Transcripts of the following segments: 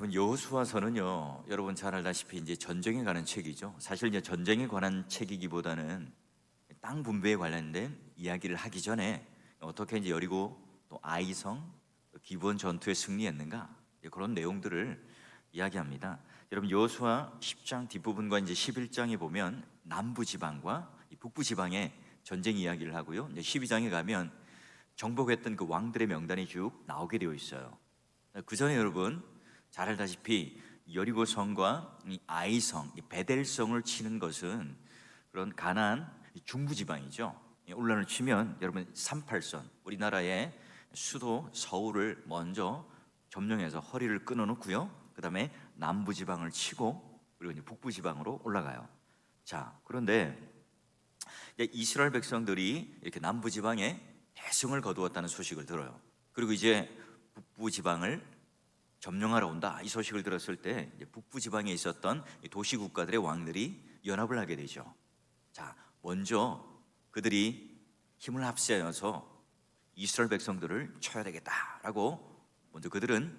여러분, 여호수아서는요, 여러분 잘 알다시피 이제 전쟁에 관한 책이죠. 사실 이제 전쟁에 관한 책이기보다는 땅 분배에 관련된 이야기를 하기 전에 어떻게 이제 여리고 또 아이성 또 기브온 전투에 승리했는가, 그런 내용들을 이야기합니다. 여러분, 여호수아 10장 뒷부분과 이제 11장에 보면 남부 지방과 북부 지방의 전쟁 이야기를 하고요. 이제 12장에 가면 정복했던 그 왕들의 명단이 쭉 나오게 되어 있어요. 그 전에 여러분 잘 알다시피 여리고성과 이 아이성, 이 베델성을 치는 것은 그런 가나안 중부 지방이죠. 오늘날을 치면 여러분 38선, 우리나라의 수도 서울을 먼저 점령해서 허리를 끊어놓고요. 그 다음에 남부 지방을 치고 그리고 이제 북부 지방으로 올라가요. 자, 그런데 이스라엘 백성들이 이렇게 남부 지방에 대승을 거두었다는 소식을 들어요. 그리고 이제 북부 지방을 점령하러 온다, 이 소식을 들었을 때 북부 지방에 있었던 도시 국가들의 왕들이 연합을 하게 되죠. 자, 먼저 그들이 힘을 합세하여서 이스라엘 백성들을 쳐야 되겠다라고 먼저 그들은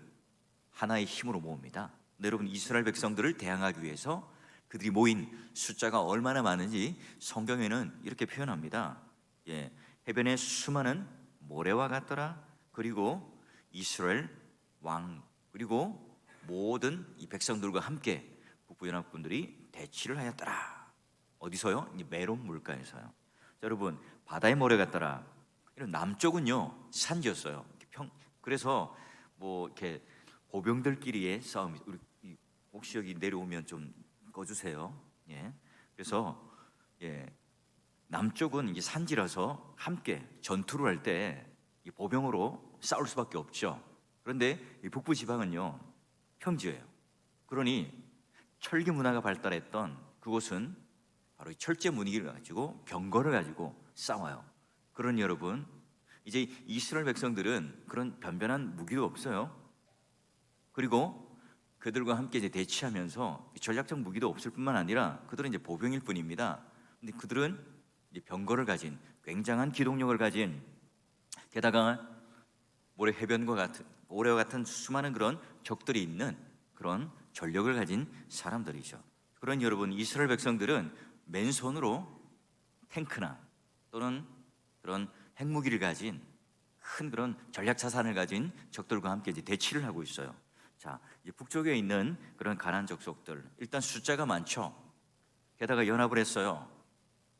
하나의 힘으로 모읍니다. 근데 여러분, 이스라엘 백성들을 대항하기 위해서 그들이 모인 숫자가 얼마나 많은지 성경에는 이렇게 표현합니다. 해변의 수많은 모래와 같더라. 그리고 이스라엘 왕 그리고 모든 이 백성들과 함께 북부 연합군들이 대치를 하였더라. 어디서요? 이 메론 물가에서요. 자, 여러분, 바다의 모래 같더라. 이런 남쪽은요 산지였어요. 그래서 뭐 이렇게 보병들끼리의 싸움이, 우리 혹시 여기 내려오면 좀 꺼주세요. 그래서 남쪽은 이게 산지라서 함께 전투를 할 때 보병으로 싸울 수밖에 없죠. 그런데 이 북부 지방은요 평지예요. 그러니 철기 문화가 발달했던 그곳은 바로 이 철제 무기를 가지고 병거를 가지고 싸워요. 그러니 여러분, 이제 이스라엘 백성들은 그런 변변한 무기도 없어요. 그리고 그들과 함께 이제 대치하면서 전략적 무기도 없을 뿐만 아니라 그들은 이제 보병일 뿐입니다. 근데 그들은 이제 병거를 가진 굉장한 기동력을 가진, 게다가 모래와 같은 수많은 그런 적들이 있는 그런 전력을 가진 사람들이죠. 그런 여러분, 이스라엘 백성들은 맨손으로 탱크나 또는 그런 핵무기를 가진 큰 그런 전략 자산을 가진 적들과 함께 이제 대치를 하고 있어요. 자, 이제 북쪽에 있는 그런 가나안 족속들, 일단 숫자가 많죠. 게다가 연합을 했어요.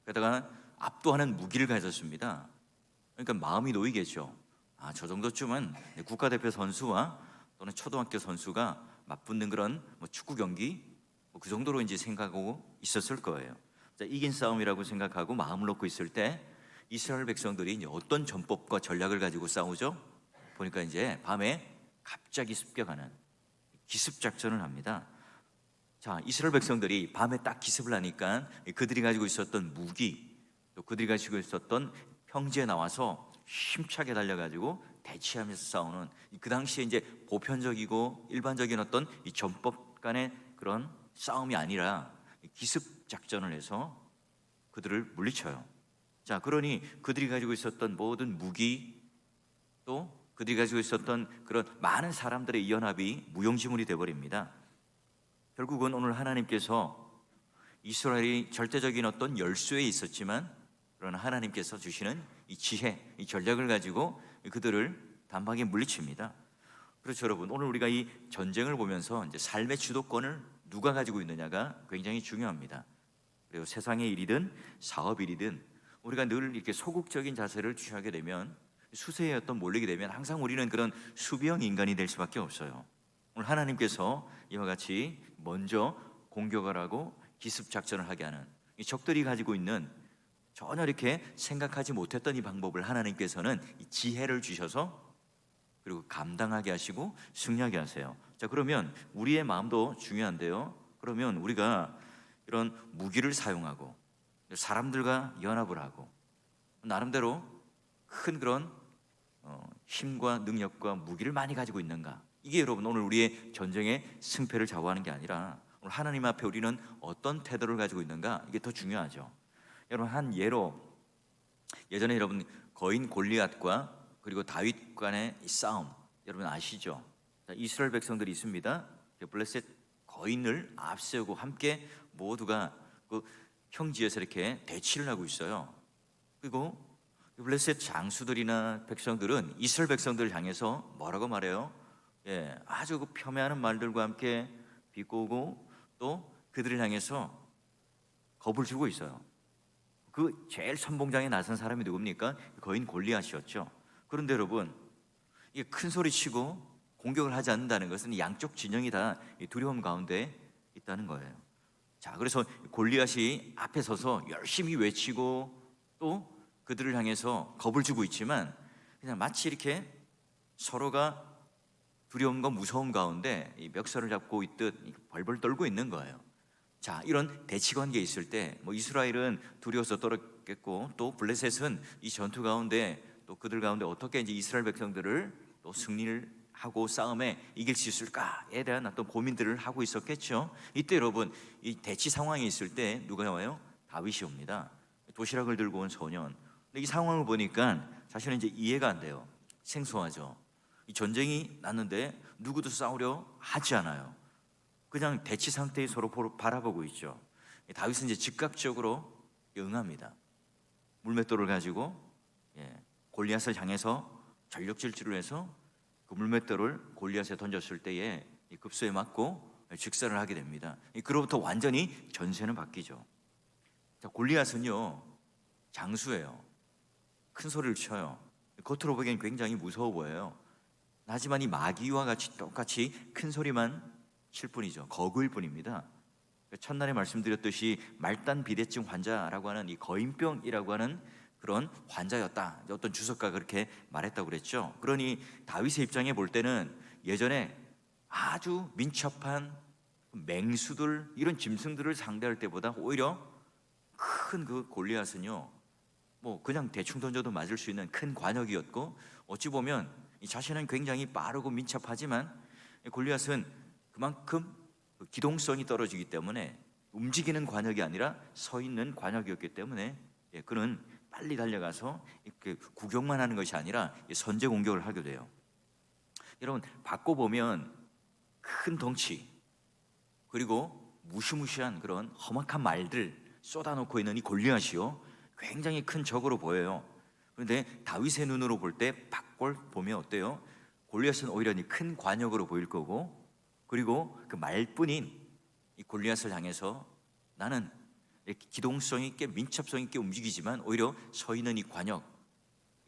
게다가 압도하는 무기를 가졌습니다. 그러니까 마음이 놓이겠죠. 저 정도쯤은 국가대표 선수와 또는 초등학교 선수가 맞붙는 그런 축구 경기, 그 정도로 이제 생각하고 있었을 거예요. 자, 이긴 싸움이라고 생각하고 마음을 놓고 있을 때 이스라엘 백성들이 이제 어떤 전법과 전략을 가지고 싸우죠? 보니까 이제 밤에 갑자기 습격하는 기습 작전을 합니다. 자, 이스라엘 백성들이 밤에 딱 기습을 하니까 그들이 가지고 있었던 무기, 또 그들이 가지고 있었던 평지에 나와서 힘차게 달려가지고 대치하면서 싸우는, 그 당시에 이제 보편적이고 일반적인 어떤 이 전법 간의 그런 싸움이 아니라 기습 작전을 해서 그들을 물리쳐요. 자, 그러니 그들이 가지고 있었던 모든 무기, 또 그들이 가지고 있었던 그런 많은 사람들의 연합이 무용지물이 되어버립니다. 결국은 오늘 하나님께서 이스라엘이 절대적인 어떤 열수에 있었지만, 그러나 하나님께서 주시는 이 지혜, 이 전략을 가지고 그들을 단박에 물리칩니다. 그렇죠, 여러분. 오늘 우리가 이 전쟁을 보면서 이제 삶의 주도권을 누가 가지고 있느냐가 굉장히 중요합니다. 그리고 세상의 일이든 사업 일이든 우리가 늘 이렇게 소극적인 자세를 취하게 되면, 수세에 어떤 몰리게 되면 항상 우리는 그런 수비형 인간이 될 수밖에 없어요. 오늘 하나님께서 이와 같이 먼저 공격을 하고 기습 작전을 하게 하는, 이 적들이 가지고 있는 전혀 이렇게 생각하지 못했던 이 방법을 하나님께서는 이 지혜를 주셔서 그리고 감당하게 하시고 승리하게 하세요. 자, 그러면 우리의 마음도 중요한데요. 그러면 우리가 이런 무기를 사용하고 사람들과 연합을 하고 나름대로 큰 그런 힘과 능력과 무기를 많이 가지고 있는가? 이게 여러분 오늘 우리의 전쟁의 승패를 좌우하는 게 아니라 오늘 하나님 앞에 우리는 어떤 태도를 가지고 있는가? 이게 더 중요하죠. 여러분, 한 예로 예전에 여러분 거인 골리앗과 그리고 다윗 간의 이 싸움 여러분 아시죠? 자, 이스라엘 백성들이 있습니다. 블레셋 거인을 앞세우고 함께 모두가 그 평지에서 이렇게 대치를 하고 있어요. 그리고 블레셋 장수들이나 백성들은 이스라엘 백성들을 향해서 뭐라고 말해요? 아주 그 폄훼하는 말들과 함께 비꼬고 또 그들을 향해서 겁을 주고 있어요. 그 제일 선봉장에 나선 사람이 누굽니까? 거인 골리앗이었죠. 그런데 여러분, 이게 큰 소리 치고 공격을 하지 않는다는 것은 양쪽 진영이 다 두려움 가운데 있다는 거예요. 자, 그래서 골리앗이 앞에 서서 열심히 외치고 또 그들을 향해서 겁을 주고 있지만 그냥 마치 이렇게 서로가 두려움과 무서움 가운데 이 멱살을 잡고 있듯 벌벌 떨고 있는 거예요. 자, 이런 대치 관계에 있을 때 이스라엘은 두려워서 떨었겠고 또 블레셋은 이 전투 가운데 또 그들 가운데 어떻게 이제 이스라엘 백성들을 또 승리를 하고 싸움에 이길 수 있을까에 대한 어떤 고민들을 하고 있었겠죠. 이때 여러분, 이 대치 상황에 있을 때 누가 와요? 다윗이 옵니다. 도시락을 들고 온 소년. 근데 이 상황을 보니까 사실은 이제 이해가 안 돼요. 생소하죠. 이 전쟁이 났는데 누구도 싸우려 하지 않아요. 그냥 대치 상태에 서로 바라보고 있죠. 다윗은 이제 즉각적으로 응합니다. 물맷돌을 가지고 골리앗을 향해서 전력 질주를 해서 그 물맷돌을 골리앗에 던졌을 때에 급소에 맞고 직사를 하게 됩니다. 그로부터 완전히 전세는 바뀌죠. 자, 골리앗은요 장수예요. 큰 소리를 쳐요. 겉으로 보기엔 굉장히 무서워 보여요. 하지만 이 마귀와 같이 똑같이 큰 소리만 칠 뿐이죠. 거구일 뿐입니다. 첫날에 말씀드렸듯이 말단 비대증 환자라고 하는 이 거인병이라고 하는 그런 환자였다. 어떤 주석가가 그렇게 말했다고 그랬죠. 그러니 다윗의 입장에 볼 때는 예전에 아주 민첩한 맹수들 이런 짐승들을 상대할 때보다 오히려 큰 그 골리앗은요 그냥 대충 던져도 맞을 수 있는 큰 관역이었고 어찌 보면 이 자신은 굉장히 빠르고 민첩하지만 골리앗은 그만큼 기동성이 떨어지기 때문에 움직이는 관역이 아니라 서 있는 관역이었기 때문에 그는 빨리 달려가서 구경만 하는 것이 아니라 선제 공격을 하게 돼요. 여러분, 바꿔보면 큰 덩치 그리고 무시무시한 그런 험악한 말들 쏟아놓고 있는 이 골리앗이요 굉장히 큰 적으로 보여요. 그런데 다윗의 눈으로 볼 때 바꿔 보면 어때요? 골리앗은 오히려 큰 관역으로 보일 거고 그리고 그 말뿐인 이 골리앗을 향해서 나는 기동성 있게 민첩성 있게 움직이지만 오히려 서 있는 이 관역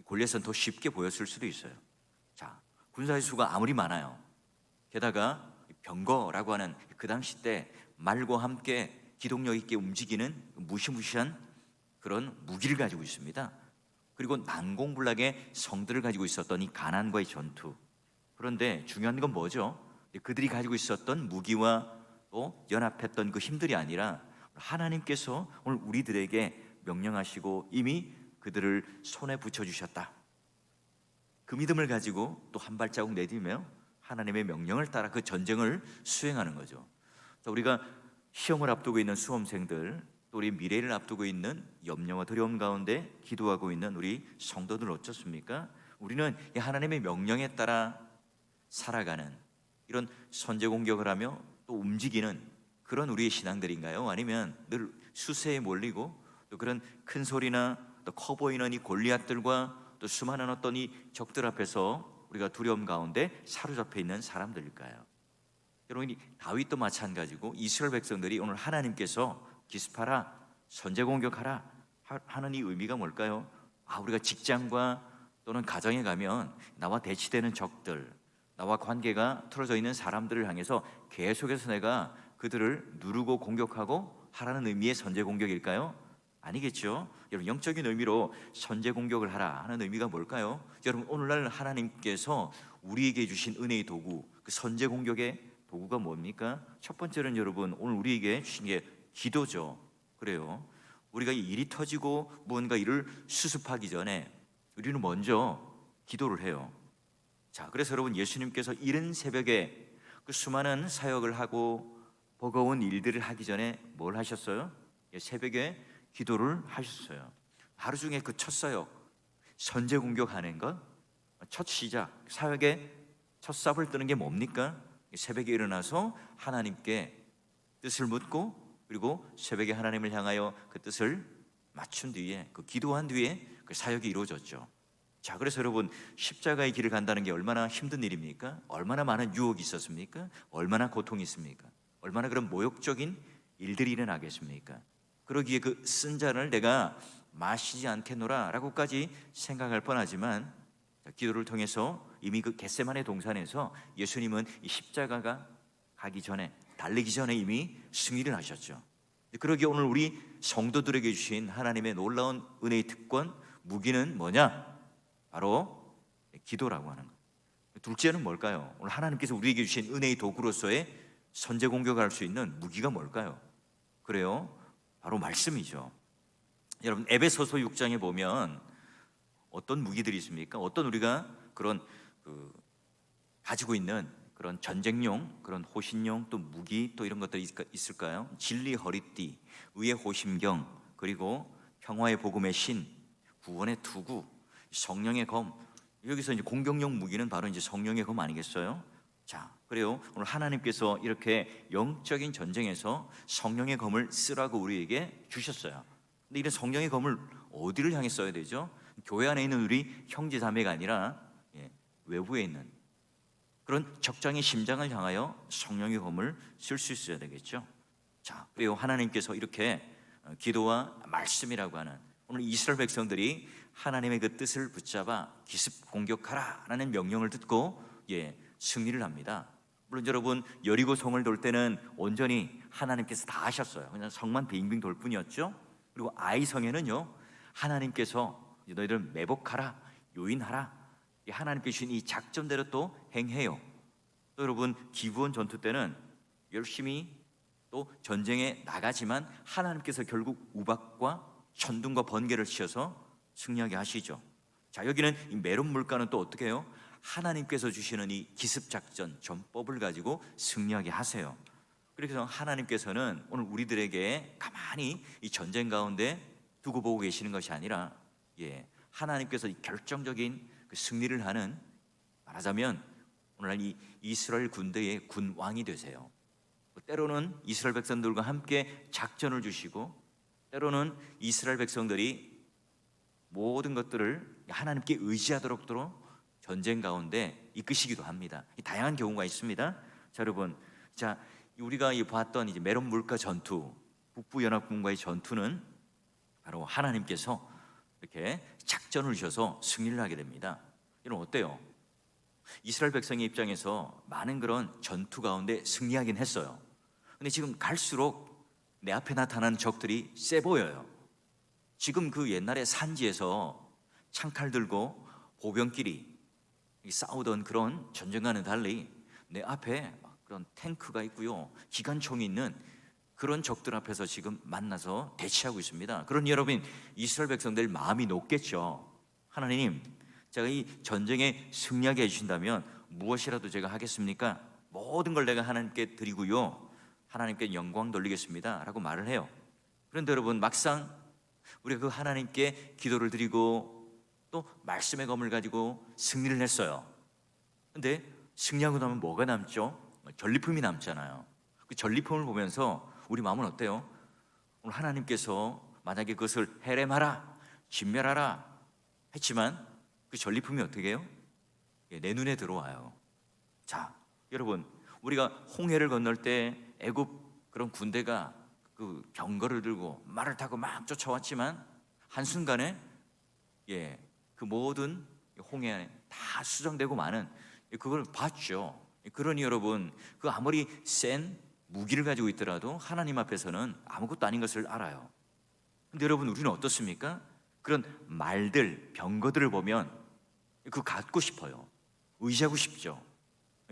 골리앗은 더 쉽게 보였을 수도 있어요. 자, 군사의 수가 아무리 많아요. 게다가 병거라고 하는 그 당시 때 말과 함께 기동력 있게 움직이는 무시무시한 그런 무기를 가지고 있습니다. 그리고 난공불락의 성들을 가지고 있었던 이 가나안과의 전투. 그런데 중요한 건 뭐죠? 그들이 가지고 있었던 무기와 또 연합했던 그 힘들이 아니라 하나님께서 오늘 우리들에게 명령하시고 이미 그들을 손에 붙여주셨다. 그 믿음을 가지고 또 한 발자국 내디며 하나님의 명령을 따라 그 전쟁을 수행하는 거죠. 우리가 시험을 앞두고 있는 수험생들 또 우리 미래를 앞두고 있는 염려와 두려움 가운데 기도하고 있는 우리 성도들 어떻습니까? 우리는 이 하나님의 명령에 따라 살아가는 이런 선제 공격을 하며 또 움직이는 그런 우리의 신앙들인가요? 아니면 늘 수세에 몰리고 또 그런 큰 소리나 또 커 보이는 이 골리앗들과 또 수많은 어떤 이 적들 앞에서 우리가 두려움 가운데 사로잡혀 있는 사람들일까요? 여러분, 다윗도 마찬가지고 이스라엘 백성들이 오늘 하나님께서 기습하라, 선제 공격하라 하는 이 의미가 뭘까요? 우리가 직장과 또는 가정에 가면 나와 대치되는 적들, 나와 관계가 틀어져 있는 사람들을 향해서 계속해서 내가 그들을 누르고 공격하고 하라는 의미의 선제 공격일까요? 아니겠죠. 여러분, 영적인 의미로 선제 공격을 하라 하는 의미가 뭘까요? 여러분, 오늘날 하나님께서 우리에게 주신 은혜의 도구, 그 선제 공격의 도구가 뭡니까? 첫 번째는 여러분, 오늘 우리에게 주신 게 기도죠. 그래요. 우리가 일이 터지고 무언가 일을 수습하기 전에 우리는 먼저 기도를 해요. 자, 그래서 여러분, 예수님께서 이른 새벽에 그 수많은 사역을 하고 버거운 일들을 하기 전에 뭘 하셨어요? 새벽에 기도를 하셨어요. 하루 중에 그 첫 사역, 선제 공격하는 것, 첫 시작, 사역의 첫 삽을 뜨는 게 뭡니까? 새벽에 일어나서 하나님께 뜻을 묻고, 그리고 새벽에 하나님을 향하여 그 뜻을 맞춘 뒤에, 그 기도한 뒤에 그 사역이 이루어졌죠. 자, 그래서 여러분, 십자가의 길을 간다는 게 얼마나 힘든 일입니까? 얼마나 많은 유혹이 있었습니까? 얼마나 고통이 있습니까? 얼마나 그런 모욕적인 일들이 일어나겠습니까? 그러기에 그 쓴 잔을 내가 마시지 않겠노라 라고까지 생각할 뻔하지만, 기도를 통해서 이미 그 겟세마네 동산에서 예수님은 이 십자가가 가기 전에, 달리기 전에 이미 승리를 하셨죠. 그러기에 오늘 우리 성도들에게 주신 하나님의 놀라운 은혜의 특권, 무기는 뭐냐? 바로 기도라고 하는 것. 둘째는 뭘까요? 오늘 하나님께서 우리에게 주신 은혜의 도구로서의 선제 공격을 할 수 있는 무기가 뭘까요? 그래요, 바로 말씀이죠. 여러분, 에베소서 6장에 보면 어떤 무기들이 있습니까? 어떤 우리가 그런 가지고 있는 그런 전쟁용, 그런 호신용, 또 무기, 또 이런 것들이 있을까요? 진리 허리띠, 의의 호심경, 그리고 평화의 복음의 신, 구원의 투구, 성령의 검. 여기서 이제 공격용 무기는 바로 이제 성령의 검 아니겠어요? 자, 그래요, 오늘 하나님께서 이렇게 영적인 전쟁에서 성령의 검을 쓰라고 우리에게 주셨어요. 근데 이런 성령의 검을 어디를 향해 써야 되죠? 교회 안에 있는 우리 형제 자매가 아니라 외부에 있는 그런 적장의 심장을 향하여 성령의 검을 쓸 수 있어야 되겠죠. 자, 그리고 하나님께서 이렇게 기도와 말씀이라고 하는, 오늘 이스라엘 백성들이 하나님의 그 뜻을 붙잡아 기습 공격하라 라는 명령을 듣고 승리를 합니다. 물론 여러분, 여리고 성을 돌 때는 온전히 하나님께서 다 하셨어요. 그냥 성만 빙빙 돌 뿐이었죠. 그리고 아이 성에는요, 하나님께서 너희들 매복하라, 요인하라, 하나님께 주신 이 작전대로 또 행해요. 또 여러분, 기브온 전투 때는 열심히 또 전쟁에 나가지만 하나님께서 결국 우박과 천둥과 번개를 치셔서 승리하게 하시죠. 자, 여기는 이 메론 물가는 또 어떻게 해요? 하나님께서 주시는 이 기습작전 전법을 가지고 승리하게 하세요. 그래서 하나님께서는 오늘 우리들에게 가만히 이 전쟁 가운데 두고 보고 계시는 것이 아니라 하나님께서 이 결정적인 그 승리를 하는, 말하자면 오늘날 이 이스라엘 군대의 군왕이 되세요. 때로는 이스라엘 백성들과 함께 작전을 주시고, 때로는 이스라엘 백성들이 모든 것들을 하나님께 의지하도록 전쟁 가운데 이끄시기도 합니다. 다양한 경우가 있습니다. 자, 여러분, 자, 우리가 봤던 이제 메론 물가 전투, 북부 연합군과의 전투는 바로 하나님께서 이렇게 작전을 주셔서 승리를 하게 됩니다. 이런 어때요? 이스라엘 백성의 입장에서 많은 그런 전투 가운데 승리하긴 했어요. 근데 지금 갈수록 내 앞에 나타나는 적들이 세 보여요. 지금 그 옛날에 산지에서 창칼 들고 보병끼리 싸우던 그런 전쟁과는 달리 내 앞에 그런 탱크가 있고요, 기관총이 있는 그런 적들 앞에서 지금 만나서 대치하고 있습니다. 그러니 여러분, 이스라엘 백성들 마음이 높겠죠. 하나님, 제가 이 전쟁에 승리하게 해주신다면 무엇이라도 제가 하겠습니까? 모든 걸 내가 하나님께 드리고요, 하나님께 영광 돌리겠습니다 라고 말을 해요. 그런데 여러분, 막상 우리가 그 하나님께 기도를 드리고 또 말씀의 검을 가지고 승리를 했어요. 근데 승리하고 나면 뭐가 남죠? 전리품이 남잖아요. 그 전리품을 보면서 우리 마음은 어때요? 오늘 하나님께서 만약에 그것을 해렘하라, 진멸하라 했지만 그 전리품이 어떻게 해요? 내 눈에 들어와요. 자, 여러분, 우리가 홍해를 건널 때 애굽 그런 군대가 그 병거를 들고 말을 타고 막 쫓아왔지만 한순간에 그 모든 홍해 안에 다 수정되고 마는 그걸 봤죠. 그러니 여러분, 그 아무리 센 무기를 가지고 있더라도 하나님 앞에서는 아무것도 아닌 것을 알아요. 근데 여러분, 우리는 어떻습니까? 그런 말들, 병거들을 보면 그거 갖고 싶어요. 의지하고 싶죠.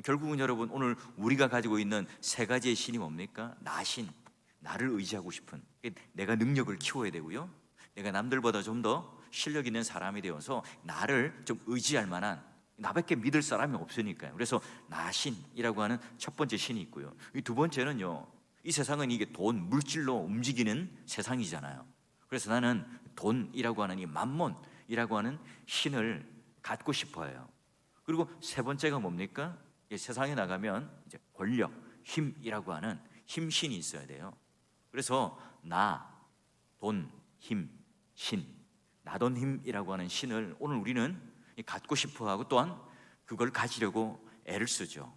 결국은 여러분, 오늘 우리가 가지고 있는 세 가지의 신이 뭡니까? 나신, 나를 의지하고 싶은, 내가 능력을 키워야 되고요, 내가 남들보다 좀 더 실력 있는 사람이 되어서 나를 좀 의지할 만한, 나밖에 믿을 사람이 없으니까요. 그래서 나신이라고 하는 첫 번째 신이 있고요, 이 두 번째는요, 이 세상은 이게 돈, 물질로 움직이는 세상이잖아요. 그래서 나는 돈이라고 하는 이 맘몬이라고 하는 신을 갖고 싶어 해요. 그리고 세 번째가 뭡니까? 세상에 나가면 이제 권력, 힘이라고 하는 힘신이 있어야 돼요. 그래서 나, 돈, 힘, 신, 나, 돈, 힘이라고 하는 신을 오늘 우리는 갖고 싶어하고 또한 그걸 가지려고 애를 쓰죠.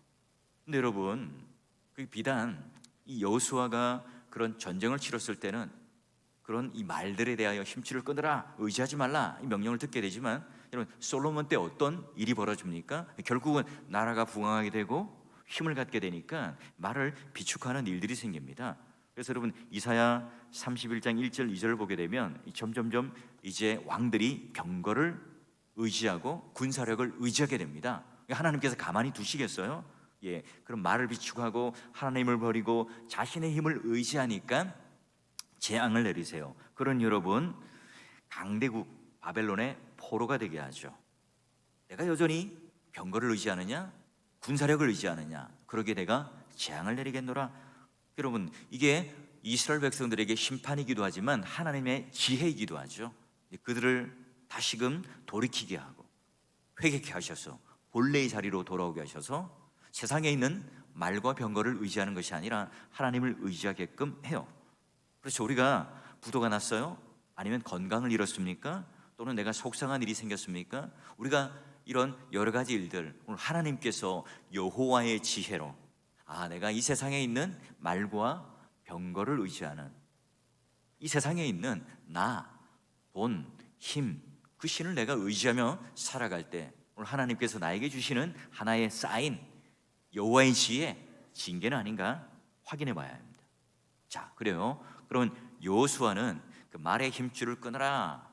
근데 여러분, 그 비단 이 여호수아가 그런 전쟁을 치렀을 때는 그런 이 말들에 대하여 힘줄을 끊으라, 의지하지 말라 이 명령을 듣게 되지만, 여러분 솔로몬 때 어떤 일이 벌어집니까? 결국은 나라가 부강하게 되고 힘을 갖게 되니까 말을 비축하는 일들이 생깁니다. 그래서 여러분 이사야 31장 1절 2절을 보게 되면 점점점 이제 왕들이 병거를 의지하고 군사력을 의지하게 됩니다. 하나님께서 가만히 두시겠어요? 그럼 말을 비축하고 하나님을 버리고 자신의 힘을 의지하니까 재앙을 내리세요. 그런 여러분, 강대국 바벨론의 포로가 되게 하죠. 내가 여전히 병거를 의지하느냐, 군사력을 의지하느냐, 그러게 내가 재앙을 내리겠노라. 여러분, 이게 이스라엘 백성들에게 심판이기도 하지만 하나님의 지혜이기도 하죠. 그들을 다시금 돌이키게 하고 회개케 하셔서 본래의 자리로 돌아오게 하셔서 세상에 있는 말과 병거를 의지하는 것이 아니라 하나님을 의지하게끔 해요. 그렇죠. 우리가 부도가 났어요? 아니면 건강을 잃었습니까? 또는 내가 속상한 일이 생겼습니까? 우리가 이런 여러 가지 일들, 오늘 하나님께서 여호와의 지혜로 내가 이 세상에 있는 말과 병거를 의지하는, 이 세상에 있는 나, 돈, 힘, 그 신을 내가 의지하며 살아갈 때 오늘 하나님께서 나에게 주시는 하나의 사인, 여호와의 지혜, 징계는 아닌가 확인해 봐야 합니다. 자, 그래요. 그러면 여호수아는 그 말의 힘줄을 끊어라,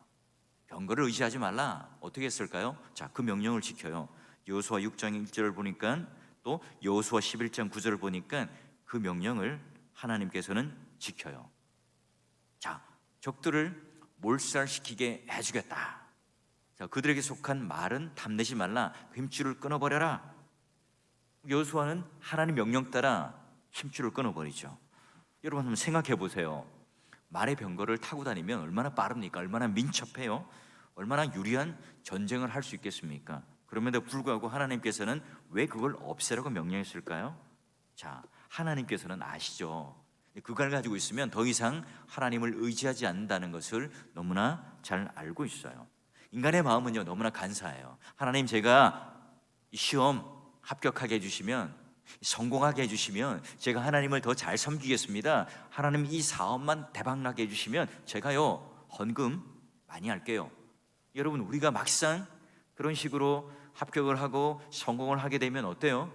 병거를 의지하지 말라, 어떻게 했을까요? 자, 그 명령을 지켜요. 여호수아 6장 1절을 보니까 또 여호수아 11장 9절을 보니까 그 명령을 하나님께서는 지켜요. 자, 적들을 몰살시키게 해주겠다. 자, 그들에게 속한 말은 탐내지 말라, 힘줄을 끊어버려라. 여호수아는 하나님 명령 따라 힘줄을 끊어버리죠. 여러분 한번 생각해 보세요. 말의 병거를 타고 다니면 얼마나 빠릅니까? 얼마나 민첩해요? 얼마나 유리한 전쟁을 할 수 있겠습니까? 그럼에도 불구하고 하나님께서는 왜 그걸 없애라고 명령했을까요? 자, 하나님께서는 아시죠. 그걸 가지고 있으면 더 이상 하나님을 의지하지 않는다는 것을 너무나 잘 알고 있어요. 인간의 마음은요 너무나 간사해요. 하나님, 제가 시험 합격하게 해주시면, 성공하게 해주시면 제가 하나님을 더 잘 섬기겠습니다. 하나님, 이 사업만 대박나게 해주시면 제가요 헌금 많이 할게요. 여러분, 우리가 막상 그런 식으로 합격을 하고 성공을 하게 되면 어때요?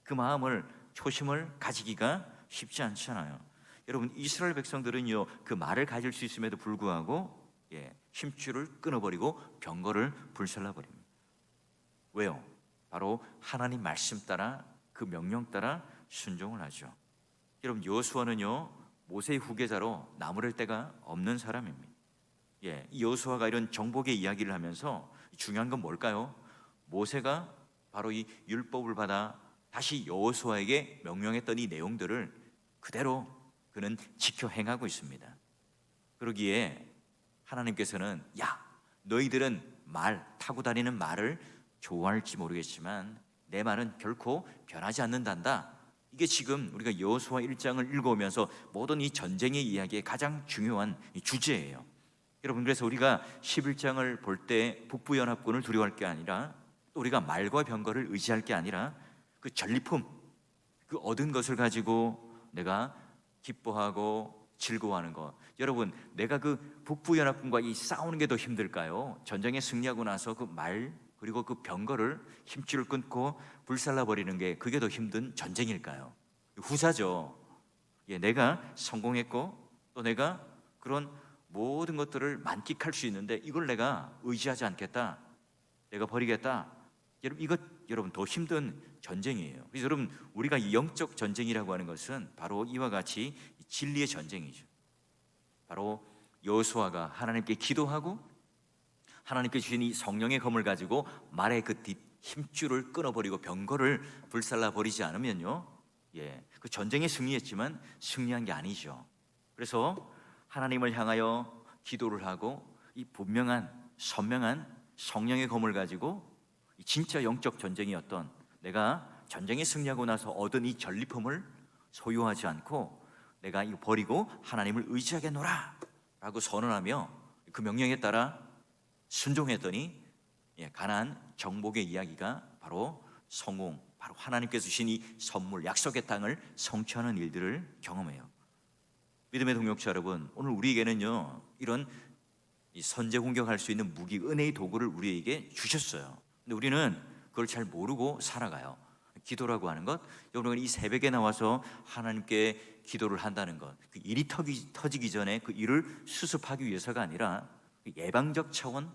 그 마음을, 초심을 가지기가 쉽지 않잖아요. 여러분, 이스라엘 백성들은요 그 말을 가질 수 있음에도 불구하고 힘줄을 끊어버리고 병거를 불살라버립니다. 왜요? 바로 하나님 말씀 따라, 그 명령 따라 순종을 하죠. 여러분, 여호수아는요 모세의 후계자로 나무랄 데가 없는 사람입니다. 이 여호수아가 이런 정복의 이야기를 하면서 중요한 건 뭘까요? 모세가 바로 이 율법을 받아 다시 여호수아에게 명령했던 이 내용들을 그대로 그는 지켜 행하고 있습니다. 그러기에 하나님께서는 너희들은 말 타고 다니는 말을 좋아할지 모르겠지만 내 말은 결코 변하지 않는단다. 이게 지금 우리가 여호수아 1장을 읽어오면서 모든 이 전쟁의 이야기의 가장 중요한 주제예요. 여러분, 그래서 우리가 11장을 볼 때 북부연합군을 두려워할 게 아니라, 또 우리가 말과 병거를 의지할 게 아니라 그 전리품, 그 얻은 것을 가지고 내가 기뻐하고 즐거워하는 것. 여러분, 내가 그 북부연합군과 이 싸우는 게 더 힘들까요? 전쟁에 승리하고 나서 그 말 그리고 그 병거를 힘줄을 끊고 불살라 버리는 게, 그게 더 힘든 전쟁일까요? 후자죠. 내가 성공했고 또 내가 그런 모든 것들을 만끽할 수 있는데 이걸 내가 의지하지 않겠다, 내가 버리겠다. 여러분 더 힘든 전쟁이에요. 그래서 여러분, 우리가 이 영적 전쟁이라고 하는 것은 바로 이와 같이 진리의 전쟁이죠. 바로 여호수아가 하나님께 기도하고 하나님께 주신 이 성령의 검을 가지고 말의 그 힘줄을 끊어버리고 병거를 불살라 버리지 않으면요, 그 전쟁에 승리했지만 승리한 게 아니죠. 그래서 하나님을 향하여 기도를 하고 이 분명한 선명한 성령의 검을 가지고 진짜 영적 전쟁이었던, 내가 전쟁에 승리하고 나서 얻은 이 전리품을 소유하지 않고 내가 이거 버리고 하나님을 의지하겠노라 라고 선언하며 그 명령에 따라 순종했더니 가나안 정복의 이야기가 바로 성공, 바로 하나님께서 주신 이 선물, 약속의 땅을 성취하는 일들을 경험해요. 믿음의 동역자 여러분, 오늘 우리에게는요 이런 이 선제 공격할 수 있는 무기, 은혜의 도구를 우리에게 주셨어요. 근데 우리는 그걸 잘 모르고 살아가요. 기도라고 하는 것, 여러분 이 새벽에 나와서 하나님께 기도를 한다는 것, 그 일이 터지기 전에 그 일을 수습하기 위해서가 아니라 예방적 차원,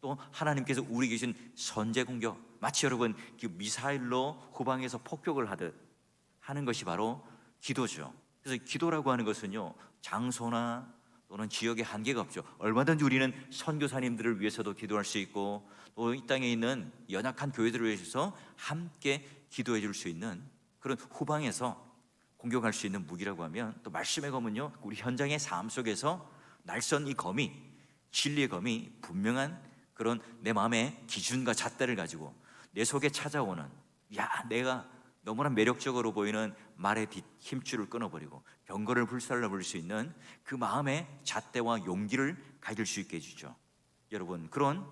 또 하나님께서 우리에게 주신 선제 공격, 마치 여러분 그 미사일로 후방에서 폭격을 하듯 하는 것이 바로 기도죠. 그래서 기도라고 하는 것은요 장소나 또는 지역에 한계가 없죠. 얼마든지 우리는 선교사님들을 위해서도 기도할 수 있고, 또 이 땅에 있는 연약한 교회들을 위해서 함께 기도해 줄 수 있는 그런 후방에서 공격할 수 있는 무기라고 하면, 또 말씀의 검은요 우리 현장의 삶 속에서 날선 이 검이, 진리의 검이 분명한 그런 내 마음의 기준과 잣대를 가지고 내 속에 찾아오는, 내가 너무나 매력적으로 보이는 말의 힘줄을 끊어버리고 병거를 불살라버릴 수 있는 그 마음의 잣대와 용기를 가질 수 있게 해주죠. 여러분, 그런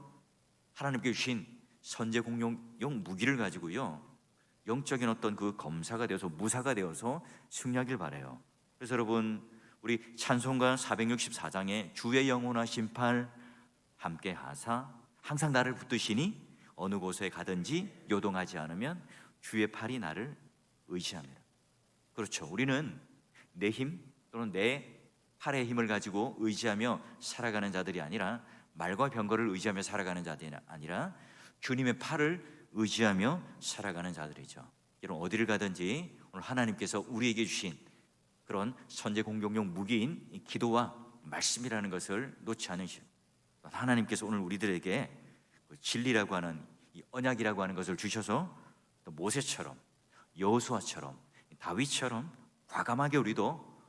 하나님께 주신 선제 공격용 무기를 가지고요 영적인 어떤 그 검사가 되어서, 무사가 되어서 승리하길 바라요. 그래서 여러분, 우리 찬송가 464장에 주의 영혼아 심팔 함께 하사 항상 나를 붙드시니 어느 곳에 가든지 요동하지 않으면 주의 팔이 나를 의지합니다. 그렇죠. 우리는 내 힘 또는 내 팔의 힘을 가지고 의지하며 살아가는 자들이 아니라, 말과 병거를 의지하며 살아가는 자들이 아니라 주님의 팔을 의지하며 살아가는 자들이죠. 여러분, 어디를 가든지 오늘 하나님께서 우리에게 주신 그런 선제 공격용 무기인 기도와 말씀이라는 것을 놓지 않으시고, 하나님께서 오늘 우리들에게 진리라고 하는 이 언약이라고 하는 것을 주셔서 또 모세처럼, 여호수아처럼, 다윗처럼 과감하게 우리도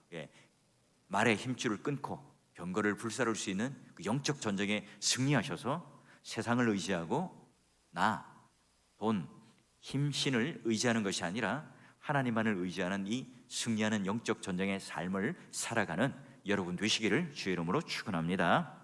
말의 힘줄을 끊고 병거를 불사를 수 있는 그 영적 전쟁에 승리하셔서 세상을 의지하고 나, 돈, 힘신을 의지하는 것이 아니라 하나님만을 의지하는 이 승리하는 영적 전쟁의 삶을 살아가는 여러분 되시기를 주의 이름으로 축원합니다.